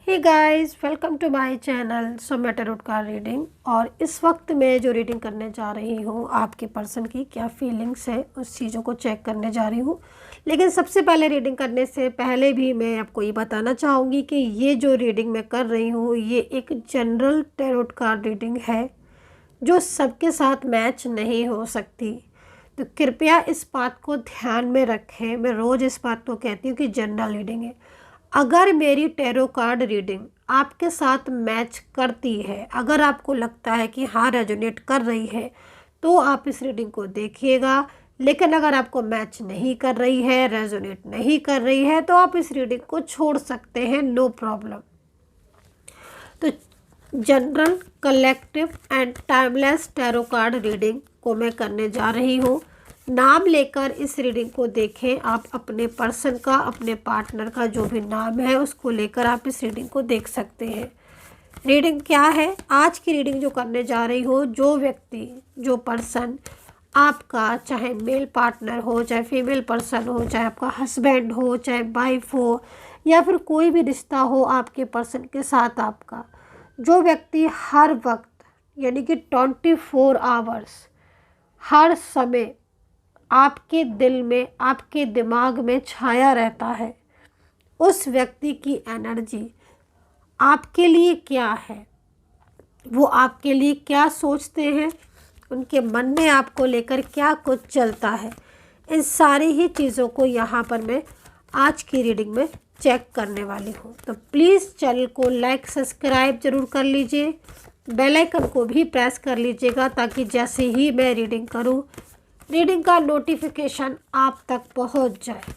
Hey guys, welcome to my channel Saumya tarot card reading. और इस वक्त मैं जो रीडिंग करने जा रही हूँ, आपके पर्सन की क्या फीलिंग्स है उस चीज़ों को चेक करने जा रही हूँ। लेकिन सबसे पहले रीडिंग करने से पहले भी मैं आपको ये बताना चाहूँगी कि ये जो रीडिंग मैं कर रही हूँ ये एक जनरल टैरोट कार्ड रीडिंग है जो सबके साथ मैच नहीं हो सकती। तो कृपया इस बात को ध्यान में रखें। मैं रोज़ इस बात को कहती हूँ कि जनरल रीडिंग है। अगर मेरी टैरो कार्ड रीडिंग आपके साथ मैच करती है, अगर आपको लगता है कि हाँ रेजोनेट कर रही है, तो आप इस रीडिंग को देखिएगा। लेकिन अगर आपको मैच नहीं कर रही है, रेजोनेट नहीं कर रही है, तो आप इस रीडिंग को छोड़ सकते हैं, नो प्रॉब्लम। तो general, collective and timeless tarot card reading को मैं करने जा रही हूँ। नाम लेकर इस रीडिंग को देखें। आप अपने पर्सन का, अपने पार्टनर का जो भी नाम है उसको लेकर आप इस रीडिंग को देख सकते हैं। रीडिंग क्या है, आज की रीडिंग जो करने जा रही हूँ, जो व्यक्ति, जो पर्सन आपका, चाहे मेल पार्टनर हो, चाहे फीमेल पर्सन हो, चाहे आपका हस्बैंड हो, चाहे वाइफ हो, या फिर कोई भी रिश्ता हो आपके पर्सन के साथ आपका, जो व्यक्ति हर वक्त यानी कि 24 आवर्स हर समय आपके दिल में, आपके दिमाग में छाया रहता है, उस व्यक्ति की एनर्जी आपके लिए क्या है, वो आपके लिए क्या सोचते हैं, उनके मन में आपको लेकर क्या कुछ चलता है, इन सारी ही चीज़ों को यहाँ पर मैं आज की रीडिंग में चेक करने वाली हूँ। तो प्लीज़ चैनल को लाइक सब्सक्राइब ज़रूर कर लीजिए, बेल आइकन को भी प्रेस कर लीजिएगा ताकि जैसे ही मैं रीडिंग करूँ, रीडिंग का नोटिफिकेशन आप तक पहुंच जाए।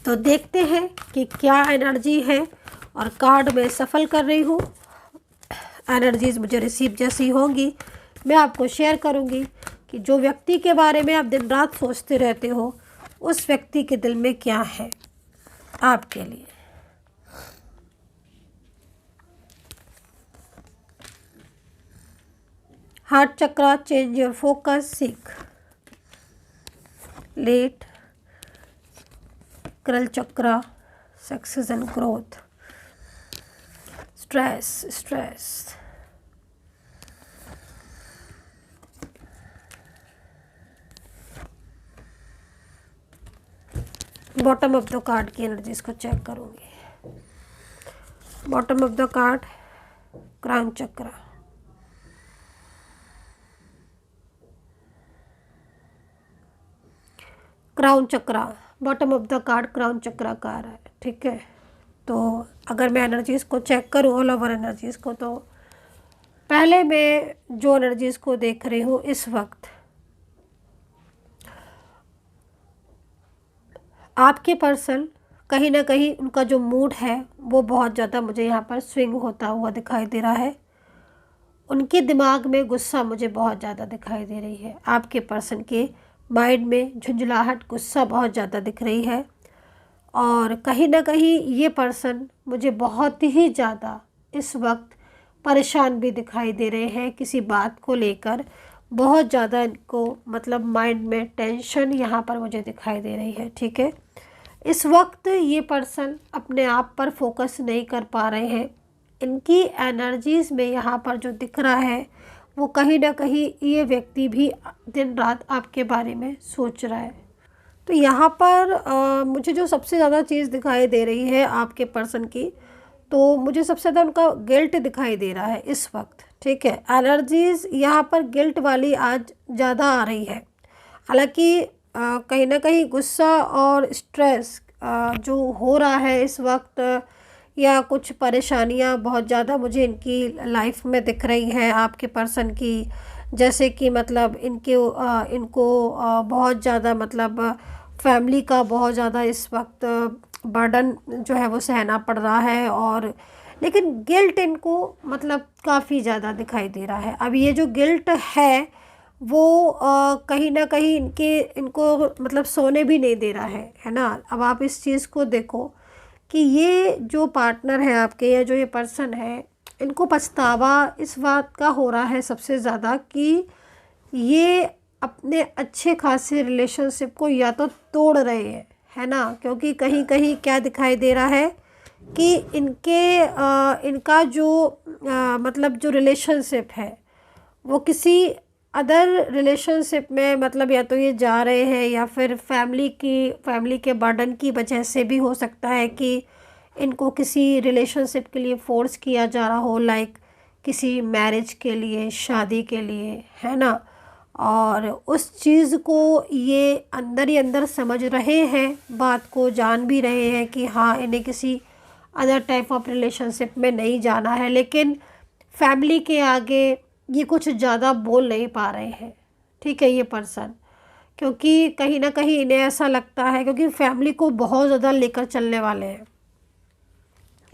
तो देखते हैं कि क्या एनर्जी है, और कार्ड में सफल कर रही हूँ। एनर्जीज मुझे रिसीव जैसी होंगी मैं आपको शेयर करूँगी कि जो व्यक्ति के बारे में आप दिन रात सोचते रहते हो, उस व्यक्ति के दिल में क्या है आपके लिए। Heart chakra, change your focus, सीख लेट, क्रल chakra, success and growth, stress, bottom of the card की एनर्जीज को चेक करूंगी। Bottom of the card, crown chakra, crown chakra, bottom of the card crown chakra का आ रहा है। ठीक है, तो अगर मैं एनर्जीज़ को चेक करूँ, ऑल ओवर एनर्जीज़ को, तो पहले मैं जो एनर्जीज़ को देख रही हूँ इस वक्त, आपके पर्सन कहीं ना कहीं उनका जो मूड है वो बहुत ज़्यादा मुझे यहाँ पर स्विंग होता हुआ दिखाई दे रहा है। उनके दिमाग में गुस्सा मुझे बहुत ज़्यादा दिखाई दे रही है। आपके पर्सन के माइंड में झुंझलाहट, गुस्सा बहुत ज़्यादा दिख रही है। और कहीं ना कहीं ये पर्सन मुझे बहुत ही ज़्यादा इस वक्त परेशान भी दिखाई दे रहे हैं, किसी बात को लेकर बहुत ज़्यादा इनको मतलब माइंड में टेंशन यहाँ पर मुझे दिखाई दे रही है। ठीक है, इस वक्त ये पर्सन अपने आप पर फोकस नहीं कर पा रहे हैं। इनकी एनर्जीज़ में यहाँ पर जो दिख रहा है वो कहीं ना कहीं ये व्यक्ति भी दिन रात आपके बारे में सोच रहा है। तो यहाँ पर मुझे जो सबसे ज़्यादा चीज़ दिखाई दे रही है आपके पर्सन की, तो मुझे सबसे ज़्यादा उनका गिल्ट दिखाई दे रहा है इस वक्त। ठीक है, एनर्जीज़ यहाँ पर गिल्ट वाली आज ज़्यादा आ रही है। हालांकि कहीं ना कहीं गुस्सा और स्ट्रेस जो हो रहा है इस वक्त, या कुछ परेशानियाँ बहुत ज़्यादा मुझे इनकी लाइफ में दिख रही हैं आपके पर्सन की। जैसे कि मतलब इनको बहुत ज़्यादा मतलब फैमिली का बहुत ज़्यादा इस वक्त बर्डन जो है वो सहना पड़ रहा है, और लेकिन गिल्ट इनको मतलब काफ़ी ज़्यादा दिखाई दे रहा है। अब ये जो गिल्ट है वो कहीं ना कहीं इनको मतलब सोने भी नहीं दे रहा है ना। अब आप इस चीज़ को देखो कि ये जो पार्टनर है आपके, या जो ये पर्सन है, इनको पछतावा इस बात का हो रहा है सबसे ज़्यादा कि ये अपने अच्छे खासे रिलेशनशिप को या तो तोड़ रहे हैं, है ना। क्योंकि कहीं कहीं क्या दिखाई दे रहा है कि इनका जो मतलब जो रिलेशनशिप है वो किसी अदर रिलेशनशिप में, मतलब या तो ये जा रहे हैं या फिर फैमिली के बर्डन की वजह से भी हो सकता है कि इनको किसी रिलेशनशिप के लिए फ़ोर्स किया जा रहा हो, लाइक किसी मैरिज के लिए, शादी के लिए, है ना। और उस चीज़ को ये अंदर ही अंदर समझ रहे हैं, बात को जान भी रहे हैं कि हाँ इन्हें किसी अदर टाइप ऑफ रिलेशनशिप में नहीं जाना है, लेकिन फैमिली के आगे ये कुछ ज़्यादा बोल नहीं पा रहे हैं, ठीक है, ये पर्सन। क्योंकि कहीं ना कहीं इन्हें ऐसा लगता है, क्योंकि फैमिली को बहुत ज़्यादा लेकर चलने वाले हैं,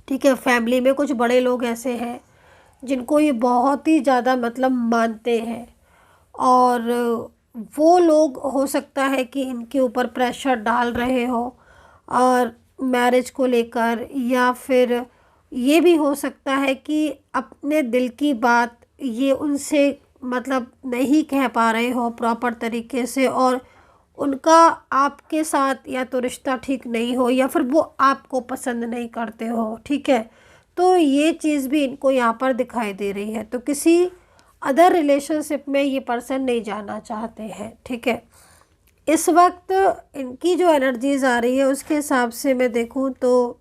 ठीक है। फैमिली में कुछ बड़े लोग ऐसे हैं जिनको ये बहुत ही ज़्यादा मतलब मानते हैं, और वो लोग हो सकता है कि इनके ऊपर प्रेशर डाल रहे हो और मैरिज को लेकर, या फिर ये भी हो सकता है कि अपने दिल की बात ये उनसे मतलब नहीं कह पा रहे हो प्रॉपर तरीके से, और उनका आपके साथ या तो रिश्ता ठीक नहीं हो या फिर वो आपको पसंद नहीं करते हो, ठीक है। तो ये चीज़ भी इनको यहाँ पर दिखाई दे रही है। तो किसी अदर रिलेशनशिप में ये पर्सन नहीं जाना चाहते हैं, ठीक है। इस वक्त इनकी जो एनर्जीज आ रही है उसके हिसाब से मैं देखूं तो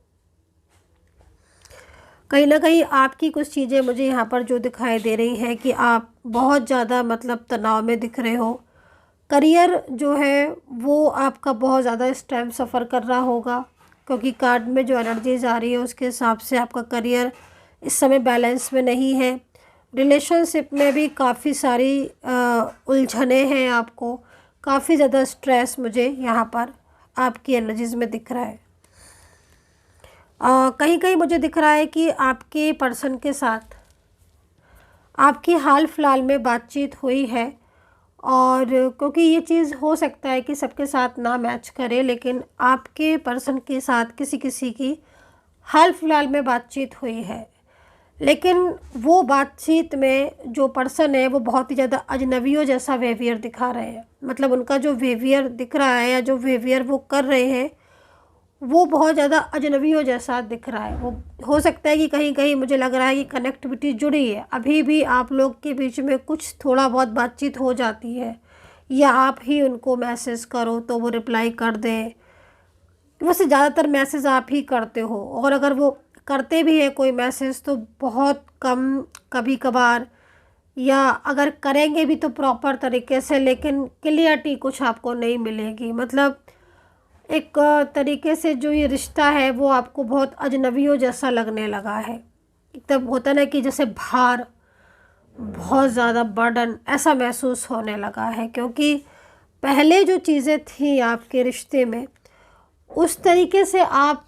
कहीं ना कहीं आपकी कुछ चीज़ें मुझे यहाँ पर जो दिखाई दे रही हैं कि आप बहुत ज़्यादा मतलब तनाव में दिख रहे हो। करियर जो है वो आपका बहुत ज़्यादा इस टाइम सफ़र कर रहा होगा, क्योंकि कार्ड में जो एनर्जीज आ रही है उसके हिसाब से आपका करियर इस समय बैलेंस में नहीं है। रिलेशनशिप में भी काफ़ी सारी उलझने हैं, आपको काफ़ी ज़्यादा स्ट्रेस मुझे यहाँ पर आपकी एनर्जीज़ में दिख रहा है। कहीं कहीं मुझे दिख रहा है कि आपके पर्सन के साथ आपकी हाल फिलहाल में बातचीत हुई है, और क्योंकि ये चीज़ हो सकता है कि सबके साथ ना मैच करे, लेकिन आपके पर्सन के साथ किसी किसी की हाल फिलहाल में बातचीत हुई है, लेकिन वो बातचीत में जो पर्सन है वो बहुत ही ज़्यादा अजनबियों जैसा बिहेवियर दिखा रहे हैं। मतलब उनका जो बिहेवियर दिख रहा है या जो बिहेवियर वो कर रहे हैं वो बहुत ज़्यादा अजनबियों जैसा दिख रहा है। वो हो सकता है कि कहीं कहीं मुझे लग रहा है कि कनेक्टिविटी जुड़ी है, अभी भी आप लोग के बीच में कुछ थोड़ा बहुत बातचीत हो जाती है, या आप ही उनको मैसेज करो तो वो रिप्लाई कर दें। वैसे ज़्यादातर मैसेज आप ही करते हो, और अगर वो करते भी हैं कोई मैसेज तो बहुत कम, कभी कभार, या अगर करेंगे भी तो प्रॉपर तरीके से, लेकिन क्लियरिटी कुछ आपको नहीं मिलेगी। मतलब एक तरीके से जो ये रिश्ता है वो आपको बहुत अजनबियों जैसा लगने लगा है। तब होता ना कि जैसे भार, बहुत ज़्यादा बर्डन ऐसा महसूस होने लगा है, क्योंकि पहले जो चीज़ें थी आपके रिश्ते में उस तरीके से आप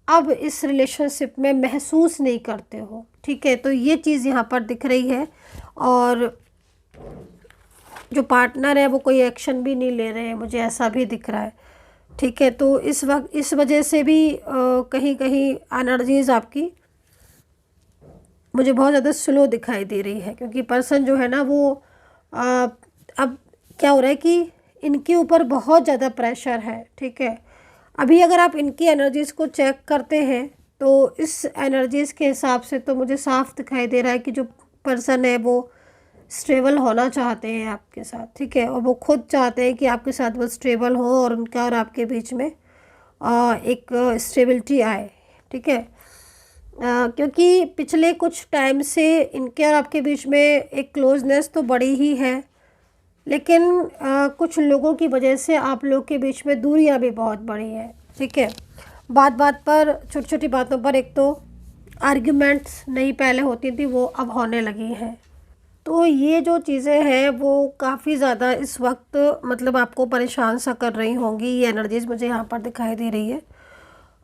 अब इस रिलेशनशिप में महसूस नहीं करते हो, ठीक है। तो ये चीज़ यहाँ पर दिख रही है, और जो पार्टनर है वो कोई एक्शन भी नहीं ले रहे हैं, मुझे ऐसा भी दिख रहा है, ठीक है। तो इस वक्त इस वजह से भी कहीं कहीं एनर्जीज आपकी मुझे बहुत ज़्यादा स्लो दिखाई दे रही है, क्योंकि पर्सन जो है ना वो अब क्या हो रहा है कि इनके ऊपर बहुत ज़्यादा प्रेशर है, ठीक है। अभी अगर आप इनकी एनर्जीज़ को चेक करते हैं तो इस एनर्जीज़ के हिसाब से तो मुझे साफ दिखाई दे रहा है कि जो पर्सन है वो स्टेबल होना चाहते हैं आपके साथ, ठीक है। और वो खुद चाहते हैं कि आपके साथ वो स्टेबल हो और उनका और आपके बीच में एक स्टेबिलिटी आए, ठीक है। क्योंकि पिछले कुछ टाइम से इनके और आपके बीच में एक क्लोजनेस तो बड़ी ही है, लेकिन कुछ लोगों की वजह से आप लोग के बीच में दूरियां भी बहुत बड़ी है, ठीक है। बात बात पर, छोटी छोटी बातों पर एक तो आर्ग्यूमेंट्स नहीं पहले होती थी, वो अब होने लगी हैं। तो ये जो चीज़ें हैं वो काफ़ी ज़्यादा इस वक्त मतलब आपको परेशान सा कर रही होंगी, ये एनर्जीज़ मुझे यहाँ पर दिखाई दे रही है।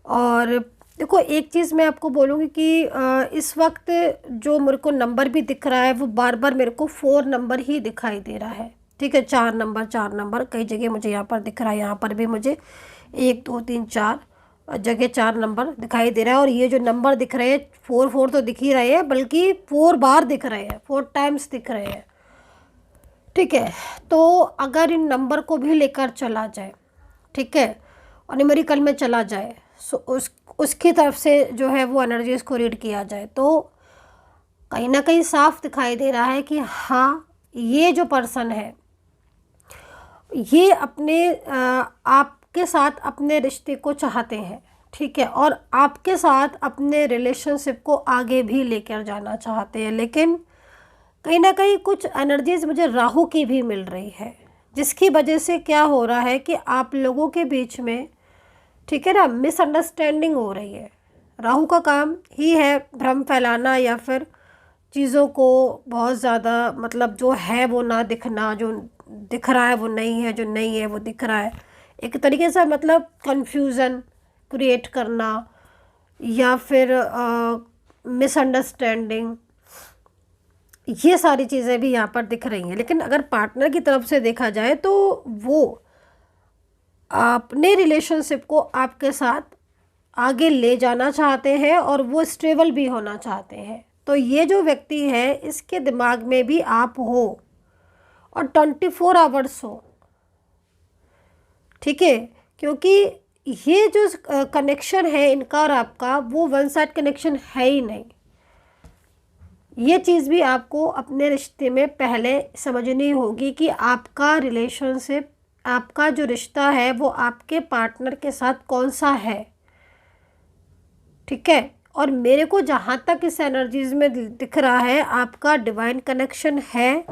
और देखो एक चीज़ मैं आपको बोलूँगी कि इस वक्त जो मेरे को नंबर भी दिख रहा है वो बार बार मेरे को 4 नंबर ही दिखाई दे रहा है, ठीक है। 4 नंबर कई जगह मुझे यहाँ पर दिख रहा है, यहाँ पर भी मुझे 1 2 3 4 जगह 4 नंबर दिखाई दे रहा है। और ये जो नंबर दिख रहे हैं 4 तो दिख ही रहे हैं, बल्कि 4 बार दिख रहे हैं, 4 टाइम्स दिख रहे हैं, ठीक है। तो अगर इन नंबर को भी लेकर चला जाए, ठीक है, और न्यूमेरिकल में चला जाए उसकी तरफ से जो है वो एनर्जीज़ को रीड किया जाए, तो कहीं ना कहीं साफ दिखाई दे रहा है कि हाँ, ये जो पर्सन है ये अपने आपके साथ अपने रिश्ते को चाहते हैं, ठीक है, और आपके साथ अपने रिलेशनशिप को आगे भी लेकर जाना चाहते हैं। लेकिन कहीं ना कहीं कुछ एनर्जीज मुझे राहु की भी मिल रही है, जिसकी वजह से क्या हो रहा है कि आप लोगों के बीच में, ठीक है ना, मिसअंडरस्टैंडिंग हो रही है। राहु का काम ही है भ्रम फैलाना, या फिर चीज़ों को बहुत ज़्यादा मतलब जो है वो ना दिखना, जो दिख रहा है वो नहीं है, जो नहीं है वो दिख रहा है, एक तरीके से मतलब कंफ्यूजन क्रिएट करना, या फिर मिसअंडरस्टैंडिंग, ये सारी चीज़ें भी यहाँ पर दिख रही हैं। लेकिन अगर पार्टनर की तरफ से देखा जाए तो वो अपने रिलेशनशिप को आपके साथ आगे ले जाना चाहते हैं और वो स्टेबल भी होना चाहते हैं। तो ये जो व्यक्ति है इसके दिमाग में भी आप हो और 24 आवर्स हो, ठीक है, क्योंकि ये जो कनेक्शन है इनका और आपका वो वन साइड कनेक्शन है ही नहीं। ये चीज़ भी आपको अपने रिश्ते में पहले समझनी होगी कि आपका रिलेशनशिप, आपका जो रिश्ता है वो आपके पार्टनर के साथ कौन सा है, ठीक है। और मेरे को जहाँ तक इस एनर्जीज़ में दिख रहा है आपका डिवाइन कनेक्शन है,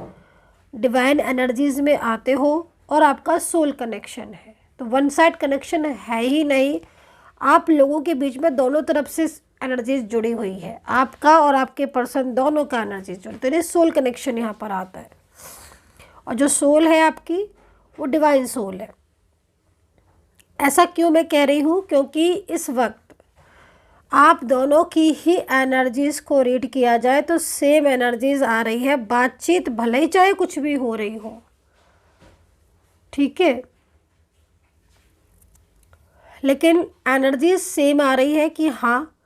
डिवाइन एनर्जीज़ में आते हो और आपका सोल कनेक्शन है। तो वन साइड कनेक्शन है ही नहीं, आप लोगों के बीच में दोनों तरफ से एनर्जीज जुड़ी हुई है, आपका और आपके पर्सन दोनों का एनर्जीज जुड़ी, तो ये सोल कनेक्शन यहाँ पर आता है। और जो सोल है आपकी वो डिवाइन सोल है। ऐसा क्यों मैं कह रही हूँ, क्योंकि इस वक्त आप दोनों की ही एनर्जीज़ को रीड किया जाए तो सेम एनर्जीज़ आ रही है। बातचीत भले ही चाहे कुछ भी हो रही हो, ठीक है, लेकिन एनर्जीज सेम आ रही है कि हाँ,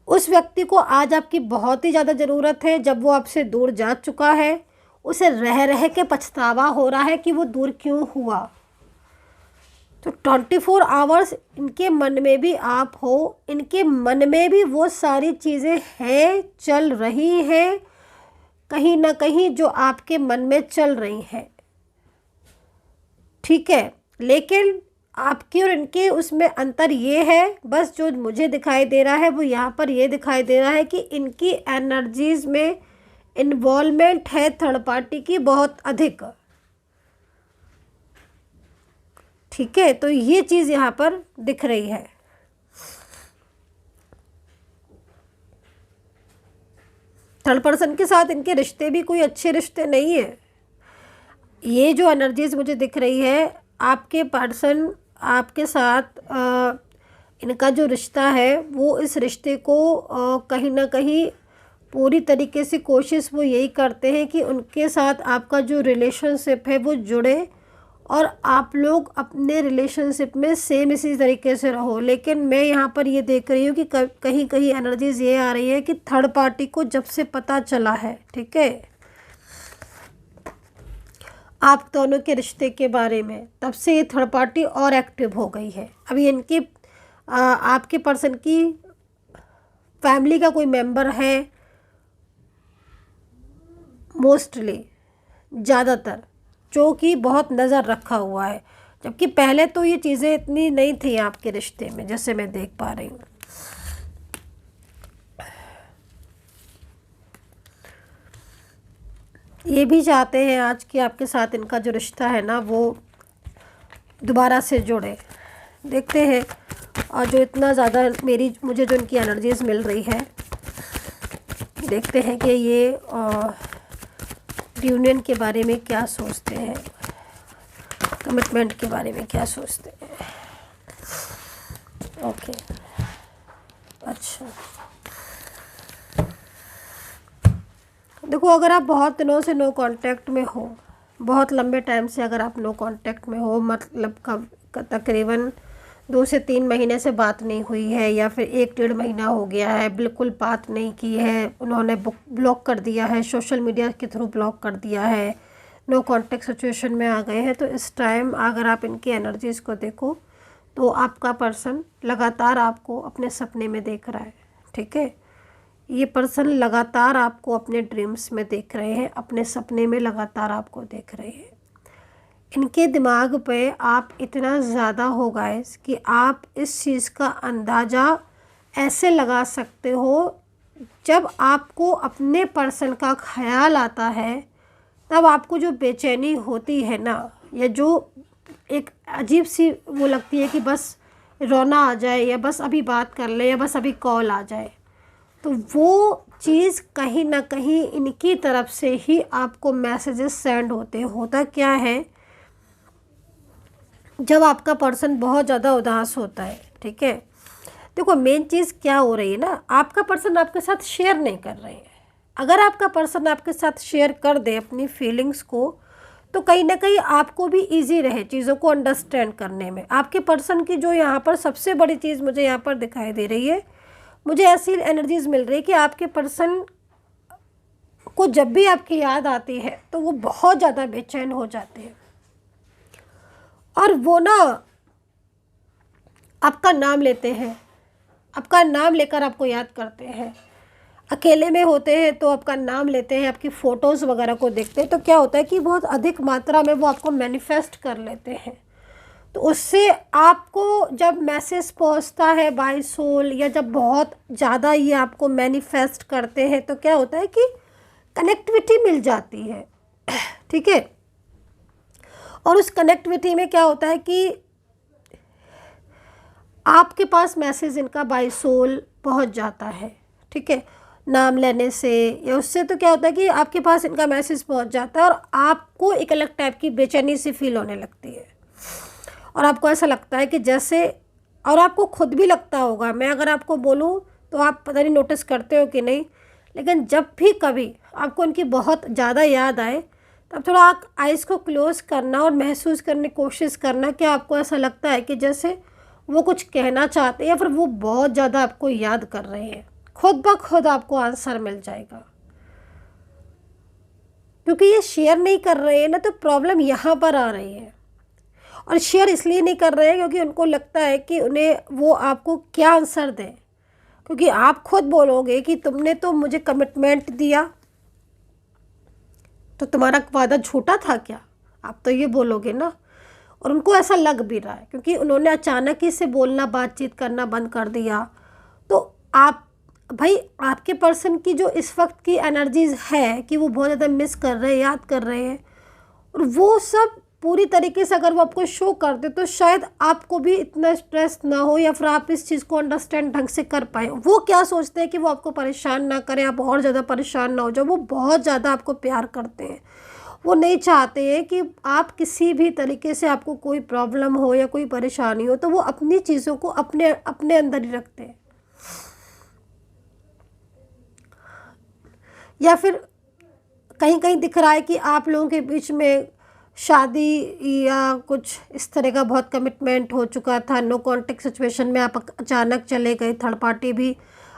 उस व्यक्ति को आज आपकी बहुत ही ज़्यादा ज़रूरत है। जब वो आपसे दूर जा चुका है उसे रह रह के पछतावा हो रहा है कि वो दूर क्यों हुआ। तो 24 आवर्स इनके मन में भी आप हो, इनके मन में भी वो सारी चीज़ें हैं, चल रही हैं, कहीं ना कहीं जो आपके मन में चल रही हैं, ठीक है। लेकिन आपके और इनके उसमें अंतर ये है, बस जो मुझे दिखाई दे रहा है वो यहाँ पर ये दिखाई दे रहा है कि इनकी एनर्जीज़ में इन्वॉल्वमेंट है थर्ड पार्टी की बहुत अधिक, ठीक है। तो ये चीज़ यहाँ पर दिख रही है। थर्ड पर्सन के साथ इनके रिश्ते भी कोई अच्छे रिश्ते नहीं है। ये जो एनर्जीज मुझे दिख रही है, आपके पर्सन आपके साथ इनका जो रिश्ता है वो इस रिश्ते को कहीं ना कहीं पूरी तरीके से कोशिश वो यही करते हैं कि उनके साथ आपका जो रिलेशनशिप है वो जुड़े और आप लोग अपने रिलेशनशिप में सेम इसी तरीके से रहो। लेकिन मैं यहाँ पर ये देख रही हूँ कि कहीं कहीं एनर्जीज ये आ रही है कि थर्ड पार्टी को जब से पता चला है, ठीक है, आप दोनों के रिश्ते के बारे में, तब से ये थर्ड पार्टी और एक्टिव हो गई है। अभी इनकी आपके पर्सन की फैमिली का कोई मेंबर है मोस्टली, ज़्यादातर, जो कि बहुत नज़र रखा हुआ है, जबकि पहले तो ये चीज़ें इतनी नहीं थी आपके रिश्ते में, जैसे मैं देख पा रही हूँ। ये भी चाहते हैं आज कि आपके साथ इनका जो रिश्ता है ना वो दोबारा से जुड़े। देखते हैं। और जो इतना ज़्यादा मुझे जो इनकी एनर्जीज़ मिल रही है, देखते हैं कि ये यूनियन के बारे में क्या सोचते हैं, कमिटमेंट के बारे में क्या सोचते हैं। ओके, अच्छा, देखो, अगर आप बहुत दिनों से नो कांटेक्ट में हो, बहुत लंबे टाइम से अगर आप नो कांटेक्ट में हो, मतलब तकरीबन 2 से 3 महीने से बात नहीं हुई है, या फिर 1-1.5 महीना हो गया है, बिल्कुल बात नहीं की है, उन्होंने ब्लॉक कर दिया है, सोशल मीडिया के थ्रू ब्लॉक कर दिया है, नो कांटेक्ट सिचुएशन में आ गए हैं, तो इस टाइम अगर आप इनकी एनर्जीज़ को देखो तो आपका पर्सन लगातार आपको अपने सपने में देख रहा है, ठीक है। ये पर्सन लगातार आपको अपने ड्रीम्स में देख रहे हैं, अपने सपने में लगातार आपको देख रहे हैं। इनके दिमाग पे आप इतना ज़्यादा हो गाइस कि आप इस चीज़ का अंदाज़ा ऐसे लगा सकते हो, जब आपको अपने पर्सन का ख्याल आता है तब आपको जो बेचैनी होती है ना, या जो एक अजीब सी वो लगती है कि बस रोना आ जाए, या बस अभी बात कर ले, या बस अभी कॉल आ जाए, तो वो चीज़ कहीं ना कहीं इनकी तरफ से ही आपको मैसेजेस सेंड होते हैं। होता क्या है, जब आपका पर्सन बहुत ज़्यादा उदास होता है, ठीक है, देखो मेन चीज़ क्या हो रही है ना, आपका पर्सन आपके साथ शेयर नहीं कर रहे हैं। अगर आपका पर्सन आपके साथ शेयर कर दे अपनी फीलिंग्स को, तो कहीं ना कहीं आपको भी इजी रहे चीज़ों को अंडरस्टैंड करने में। आपके पर्सन की जो यहाँ पर सबसे बड़ी चीज़ मुझे यहाँ पर दिखाई दे रही है, मुझे ऐसी एनर्जीज मिल रही है कि आपके पर्सन को जब भी आपकी याद आती है तो वो बहुत ज़्यादा बेचैन हो जाते हैं, और वो ना आपका नाम लेते हैं, आपका नाम लेकर आपको याद करते हैं। अकेले में होते हैं तो आपका नाम लेते हैं, आपकी फ़ोटोज़ वगैरह को देखते हैं, तो क्या होता है कि बहुत अधिक मात्रा में वो आपको मैनिफेस्ट कर लेते हैं। तो उससे आपको जब मैसेज पहुंचता है बाय सोल, या जब बहुत ज़्यादा ये आपको मैनिफेस्ट करते हैं, तो क्या होता है कि कनेक्टिविटी मिल जाती है, ठीक है। और उस कनेक्टिविटी में क्या होता है कि आपके पास मैसेज इनका बाय सोल पहुंच जाता है, ठीक है, नाम लेने से या उससे। तो क्या होता है कि आपके पास इनका मैसेज पहुंच जाता है और आपको एक अलग टाइप की बेचैनी सी फील होने लगती है, और आपको ऐसा लगता है कि जैसे, और आपको खुद भी लगता होगा, मैं अगर आपको बोलूं तो आप पता नहीं नोटिस करते हो कि नहीं, लेकिन जब भी कभी आपको इनकी बहुत ज़्यादा याद आए, तब थोड़ा आप आइज़ को क्लोज़ करना और महसूस करने की कोशिश करना कि आपको ऐसा लगता है कि जैसे वो कुछ कहना चाहते हैं, या फिर वो बहुत ज़्यादा आपको याद कर रहे हैं। खुद ब खुद आपको आंसर मिल जाएगा, क्योंकि ये शेयर नहीं कर रहे हैं ना, तो प्रॉब्लम यहाँ पर आ रही है। और शेयर इसलिए नहीं कर रहे हैं क्योंकि उनको लगता है कि उन्हें वो आपको क्या आंसर दें, क्योंकि आप खुद बोलोगे कि तुमने तो मुझे कमिटमेंट दिया, तो तुम्हारा वादा झूठा था क्या, आप तो ये बोलोगे ना। और उनको ऐसा लग भी रहा है क्योंकि उन्होंने अचानक ही से बोलना, बातचीत करना बंद कर दिया। तो आप भाई, आपके पर्सन की जो इस वक्त की एनर्जीज है कि वो बहुत ज़्यादा मिस कर रहे हैं, याद कर रहे हैं, और वो सब पूरी तरीके से अगर वो आपको शो कर दे तो शायद आपको भी इतना स्ट्रेस ना हो, या फिर आप इस चीज़ को अंडरस्टैंड ढंग से कर पाए। वो क्या सोचते हैं कि वो आपको परेशान ना करें, आप और ज़्यादा परेशान ना हो जाओ। वो बहुत ज़्यादा आपको प्यार करते हैं, वो नहीं चाहते हैं कि आप किसी भी तरीके से आपको कोई प्रॉब्लम हो या कोई परेशानी हो, तो वो अपनी चीज़ों को अपने अपने अंदर ही रखते हैं। या फिर कहीं कहीं दिख रहा है कि आप लोगों के बीच में शादी या कुछ इस तरह का बहुत कमिटमेंट हो चुका था, नो कॉन्टेक्ट सिचुएशन में आप अचानक चले गए, थर्ड पार्टी भी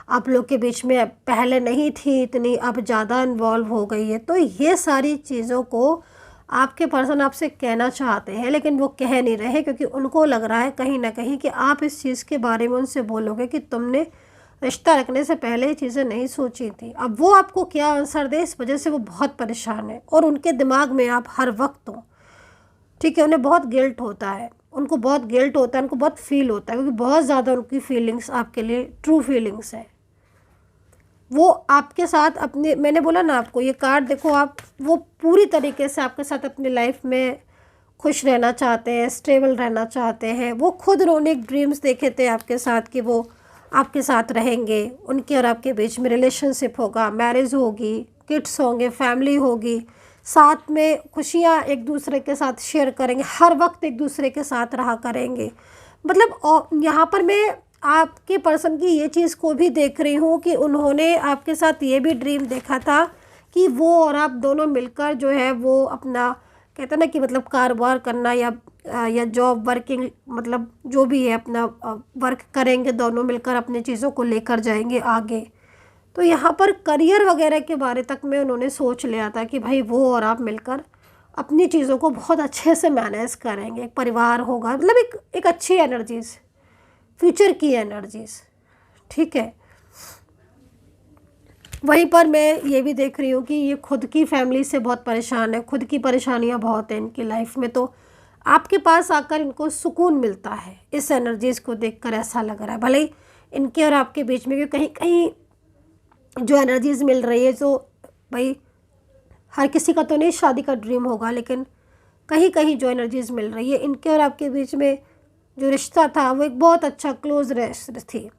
आप लोग के बीच में पहले नहीं थी इतनी, अब ज़्यादा इन्वॉल्व हो गई है। तो ये सारी चीज़ों को आपके पर्सन आपसे कहना चाहते हैं, लेकिन वो कह नहीं रहे क्योंकि उनको लग रहा है कहीं ना कहीं कि आप इस चीज़ के बारे में उनसे बोलोगे कि तुमने रिश्ता रखने से पहले ये चीज़ें नहीं सोची थी। अब वो आपको क्या आंसर दे, इस वजह से वो बहुत परेशान है, और उनके दिमाग में आप हर वक्त हो, ठीक है। उन्हें बहुत गिल्ट होता है, उनको बहुत गिल्ट होता है, उनको बहुत फील होता है, क्योंकि बहुत ज़्यादा उनकी फीलिंग्स आपके लिए ट्रू फीलिंग्स है। वो आपके साथ अपने, मैंने बोला ना आपको, ये कार्ड देखो आप, वो पूरी तरीके से आपके साथ अपनी लाइफ में खुश रहना चाहते हैं, स्टेबल रहना चाहते हैं। वो खुद उन्होंने एक ड्रीम्स देखे थे आपके साथ कि वो आपके साथ रहेंगे, उनके और आपके बीच में रिलेशनशिप होगा, मैरिज होगी, किड्स होंगे, फैमिली होगी, साथ में खुशियाँ एक दूसरे के साथ शेयर करेंगे, हर वक्त एक दूसरे के साथ रहा करेंगे। मतलब यहाँ पर मैं आपके पर्सन की ये चीज़ को भी देख रही हूँ कि उन्होंने आपके साथ ये भी ड्रीम देखा था कि वो और आप दोनों मिलकर जो है वो अपना, कहते हैं ना कि मतलब कारोबार करना या जॉब वर्किंग, मतलब जो भी है अपना वर्क करेंगे, दोनों मिलकर अपनी चीज़ों को लेकर जाएंगे आगे। तो यहाँ पर करियर वगैरह के बारे तक में उन्होंने सोच लिया था कि भाई वो और आप मिलकर अपनी चीज़ों को बहुत अच्छे से मैनेज करेंगे, एक परिवार होगा, मतलब एक अच्छी एनर्जीज, फ्यूचर की एनर्जीज, ठीक है। वहीं पर मैं ये भी देख रही हूँ कि ये खुद की फैमिली से बहुत परेशान है, खुद की परेशानियाँ बहुत हैं इनकी लाइफ में, तो आपके पास आकर इनको सुकून मिलता है। इस एनर्जीज़ को देखकर ऐसा लग रहा है, भले ही इनके और आपके बीच में कहीं कहीं जो एनर्जीज़ मिल रही है, जो भाई हर किसी का तो नहीं शादी का ड्रीम होगा, लेकिन कहीं कहीं जो एनर्जीज़ मिल रही है, इनके और आपके बीच में जो रिश्ता था वो एक बहुत अच्छा क्लोज थी।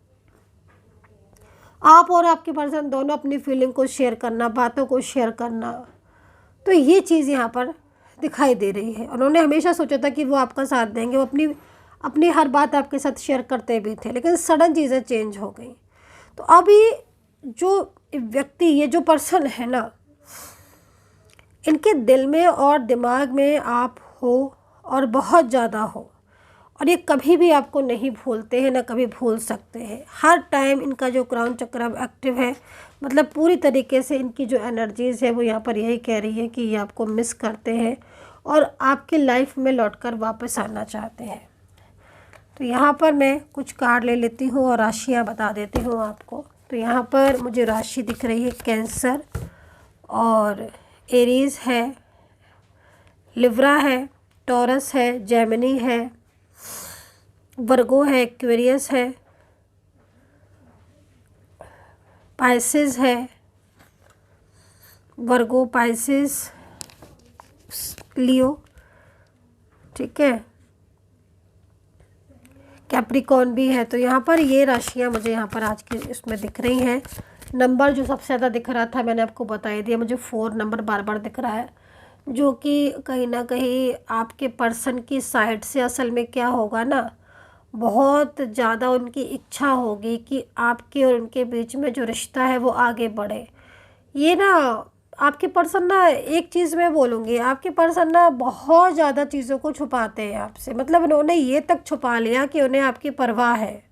आप और आपके पर्सन दोनों अपनी फीलिंग को शेयर करना, बातों को शेयर करना, तो ये चीज़ यहाँ पर दिखाई दे रही है। उन्होंने हमेशा सोचा था कि वो आपका साथ देंगे, वो अपनी अपनी हर बात आपके साथ शेयर करते भी थे, लेकिन सडन चीज़ें चेंज हो गई। तो अभी जो व्यक्ति, ये जो पर्सन है ना, इनके दिल में और दिमाग में आप हो और बहुत ज़्यादा हो, और ये कभी भी आपको नहीं भूलते हैं, ना कभी भूल सकते हैं। हर टाइम इनका जो क्राउन चक्र अब एक्टिव है, मतलब पूरी तरीके से इनकी जो एनर्जीज़ है वो यहाँ पर यही कह रही है कि ये आपको मिस करते हैं और आपकी लाइफ में लौटकर वापस आना चाहते हैं। तो यहाँ पर मैं कुछ कार्ड ले लेती हूँ और राशियाँ बता देती हूँ आपको। तो यहाँ पर मुझे राशि दिख रही है कैंसर, और एरीज़ है, लिब्रा है, टॉरस है, जेमिनी है, वर्गो है, एक्वेरियस है, पाइसेस है, वर्गो, पाइसेस, लियो, ठीक है, कैप्रिकॉर्न भी है। तो यहाँ पर ये राशियाँ मुझे यहाँ पर आज की इसमें दिख रही हैं। नंबर जो सबसे ज़्यादा दिख रहा था मैंने आपको बता ही दिया, मुझे 4 नंबर बार बार दिख रहा है, जो कि कहीं ना कहीं आपके पर्सन की साइड से असल में क्या होगा ना, बहुत ज़्यादा उनकी इच्छा होगी कि आपके और उनके बीच में जो रिश्ता है वो आगे बढ़े। ये ना आपके पर्सन ना, एक चीज़ मैं बोलूँगी, आपके पर्सन ना बहुत ज़्यादा चीज़ों को छुपाते हैं आपसे, मतलब उन्होंने ये तक छुपा लिया कि उन्हें आपकी परवाह है,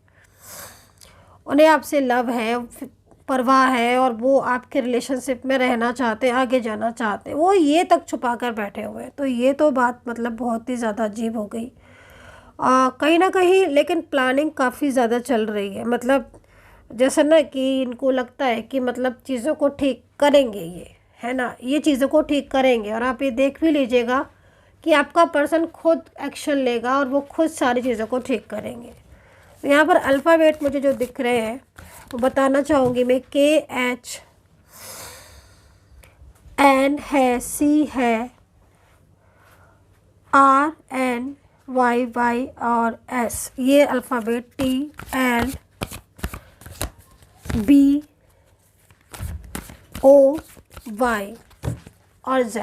उन्हें आपसे लव है, परवाह है, और वो आपके रिलेशनशिप में रहना चाहते हैं, आगे जाना चाहते हैं, वो ये तक छुपा कर बैठे हुए हैं। तो ये तो बात मतलब बहुत ही ज़्यादा अजीब हो गई कहीं ना कहीं, लेकिन प्लानिंग काफ़ी ज़्यादा चल रही है। मतलब जैसा ना कि इनको लगता है कि मतलब चीज़ों को ठीक करेंगे ये, है ना, ये चीज़ों को ठीक करेंगे, और आप ये देख भी लीजिएगा कि आपका पर्सन खुद एक्शन लेगा और वो खुद सारी चीज़ों को ठीक करेंगे। तो यहाँ पर अल्फ़ाबेट मुझे जो दिख रहे हैं वो बताना चाहूँगी मैं, KH, N है, C है, RNYY और S, ये अल्फ़ाबेट TLBOY और Z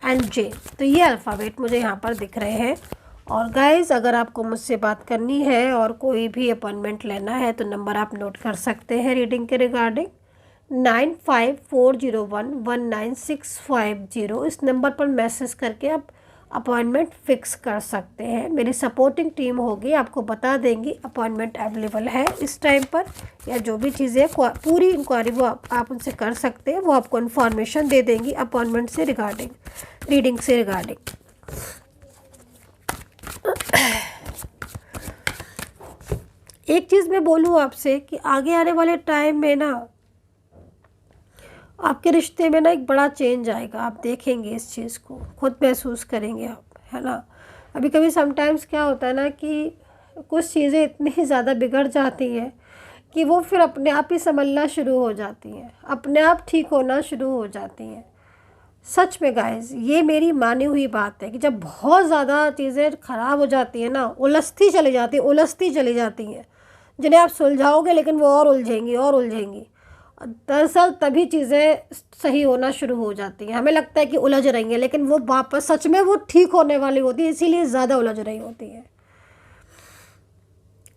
एंड J। तो ये अल्फ़ाबेट मुझे यहाँ पर दिख रहे हैं। और गाइज़, अगर आपको मुझसे बात करनी है और कोई भी अपॉइंटमेंट लेना है तो नंबर आप नोट कर सकते हैं रीडिंग के रिगार्डिंग, 9540119650। इस नंबर पर मैसेज करके आप अपॉइंटमेंट फ़िक्स कर सकते हैं। मेरी सपोर्टिंग टीम होगी, आपको बता देंगी अपॉइंटमेंट अवेलेबल है इस टाइम पर, या जो भी चीज़ें पूरी इंक्वायरी वो आप उनसे कर सकते हैं, वो आपको इन्फॉर्मेशन दे देंगी अपॉइंटमेंट से रिगार्डिंग, रीडिंग से रिगार्डिंग। एक चीज़ मैं बोलूँ आपसे कि आगे आने वाले टाइम में ना आपके रिश्ते में ना एक बड़ा चेंज आएगा, आप देखेंगे इस चीज़ को, खुद महसूस करेंगे आप, है ना। अभी कभी समटाइम्स क्या होता है ना कि कुछ चीज़ें इतनी ज़्यादा बिगड़ जाती हैं कि वो फिर अपने आप ही संभलना शुरू हो जाती हैं, अपने आप ठीक होना शुरू हो जाती हैं। सच में गाइस, ये मेरी मानी हुई बात है कि जब बहुत ज़्यादा चीज़ें ख़राब हो जाती हैं ना, उलझती चली जाती हैं, जिन्हें आप सुलझाओगे लेकिन वो और उलझेंगी और उलझेंगी। दरअसल तभी चीज़ें सही होना शुरू हो जाती हैं। हमें लगता है कि उलझ रही हैं, लेकिन वो वापस सच में वो ठीक होने वाली होती है, इसीलिए ज़्यादा उलझ रही होती है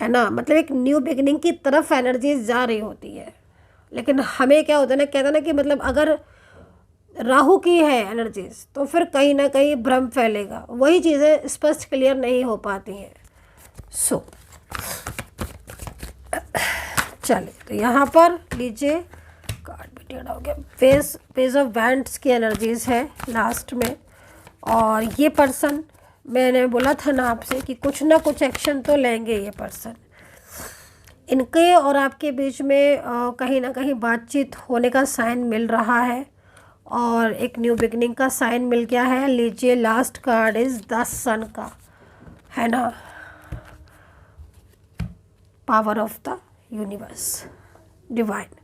ना। मतलब एक न्यू बिगिनिंग की तरफ एनर्जी जा रही होती है, लेकिन हमें क्या होता है ना, कहते हैं ना कि मतलब अगर राहु की है एनर्जीज तो फिर कहीं ना कहीं भ्रम फैलेगा, वही चीज़ें स्पष्ट क्लियर नहीं हो पाती हैं। चलिए, तो यहाँ पर लीजिए, कार्ड भी टेढ़ा हो गया, पेज ऑफ वैंड्स की एनर्जीज है लास्ट में। और ये पर्सन, मैंने बोला था ना आपसे कि कुछ ना कुछ एक्शन तो लेंगे ये पर्सन। इनके और आपके बीच में कहीं ना कहीं बातचीत होने का साइन मिल रहा है और एक न्यू बिगनिंग का साइन मिल गया है। लीजिए, लास्ट कार्ड इज़ द सन का, है ना, power of the universe, divine.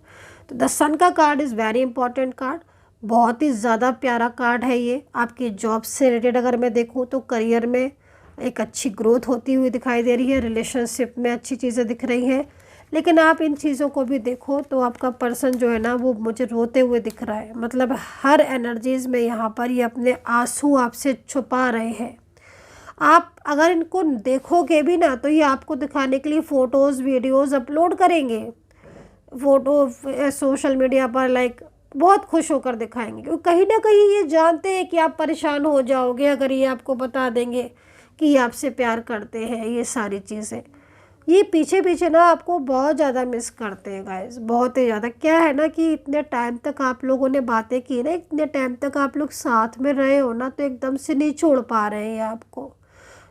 तो द सन का card is very important card, बहुत ही ज़्यादा प्यारा कार्ड है ये। आपकी जॉब से रिलेटेड अगर मैं देखूँ तो करियर में एक अच्छी ग्रोथ होती हुई दिखाई दे रही है, रिलेशनशिप में अच्छी चीज़ें दिख रही हैं। लेकिन आप इन चीज़ों को भी देखो तो आपका पर्सन जो है ना वो मुझे रोते हुए दिख रहा है। मतलब हर एनर्जीज़ में यहाँ पर ये अपने आंसू आपसे छुपा रहे हैं। आप अगर इनको देखोगे भी ना तो ये आपको दिखाने के लिए फ़ोटोज़ वीडियोज़ अपलोड करेंगे, फ़ोटो सोशल मीडिया पर लाइक बहुत खुश होकर दिखाएंगे, क्योंकि कहीं ना कहीं ये जानते हैं कि आप परेशान हो जाओगे अगर ये आपको बता देंगे कि ये आपसे प्यार करते हैं। ये सारी चीज़ें ये पीछे पीछे ना आपको बहुत ज़्यादा मिस करते हैं गाइस, बहुत ही ज़्यादा। क्या है ना कि इतने टाइम तक आप लोगों ने बातें की ना, इतने टाइम तक आप लोग साथ में रहे हो ना, तो एकदम से नहीं छोड़ पा रहे हैं आपको,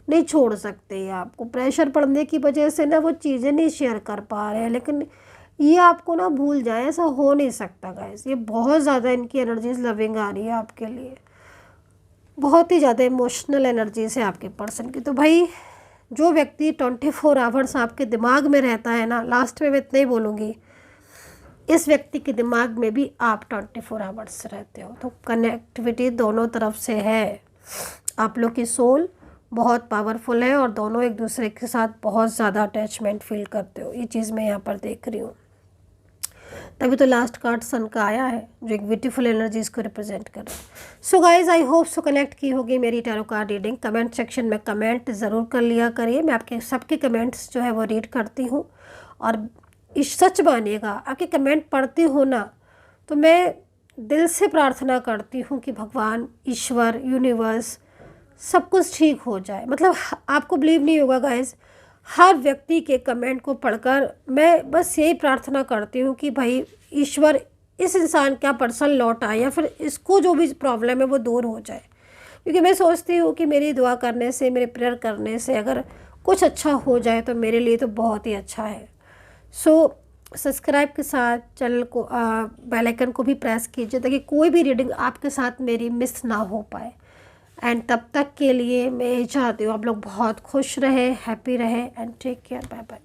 नहीं छोड़ सकते हैं आपको। प्रेशर पड़ने की वजह से ना वो चीज़ें नहीं शेयर कर पा रहे हैं, लेकिन ये आपको ना भूल जाए, ऐसा हो नहीं सकता गाइस। ये बहुत ज़्यादा इनकी एनर्जीज लविंग आ रही है आपके लिए, बहुत ही ज़्यादा इमोशनल एनर्जीज है आपके पर्सन की। तो भाई जो व्यक्ति 24 आवर्स आपके दिमाग में रहता है ना, लास्ट में मैं इतना ही बोलूँगी, इस व्यक्ति के दिमाग में भी आप 24 आवर्स रहते हो। तो कनेक्टिविटी दोनों तरफ से है, आप लोग की सोल बहुत पावरफुल है और दोनों एक दूसरे के साथ बहुत ज़्यादा अटैचमेंट फील करते हो। ये चीज़ मैं यहाँ पर देख रही हूँ, तभी तो लास्ट कार्ड सन का आया है जो एक ब्यूटीफुल एनर्जीज को रिप्रेजेंट कर रहा है। So guys, I hope so connect की होगी मेरी tarot card reading. Comment section में कमेंट ज़रूर कर लिया करिए, मैं आपके सबके कमेंट्स जो है वो रीड करती हूँ। और इस सच मानिएगा, आपके कमेंट पढ़ती हो ना तो मैं दिल से प्रार्थना करती हूँ कि भगवान, ईश्वर, यूनिवर्स सब कुछ ठीक हो जाए। मतलब आपको बिलीव नहीं होगा गाइज, हर व्यक्ति के कमेंट को पढ़कर मैं बस यही प्रार्थना करती हूँ कि भाई ईश्वर इस इंसान का पर्सन लौट आए या फिर इसको जो भी प्रॉब्लम है वो दूर हो जाए। क्योंकि मैं सोचती हूँ कि मेरी दुआ करने से, मेरे प्रेयर करने से अगर कुछ अच्छा हो जाए तो मेरे लिए तो बहुत ही अच्छा है। सो सब्सक्राइब के साथ चैनल को बेल आइकन को भी प्रेस कीजिए ताकि कोई भी रीडिंग आपके साथ मेरी मिस ना हो पाए। एंड तब तक के लिए मैं चाहती हूँ आप लोग बहुत खुश रहे, हैप्पी रहे and take care, bye bye.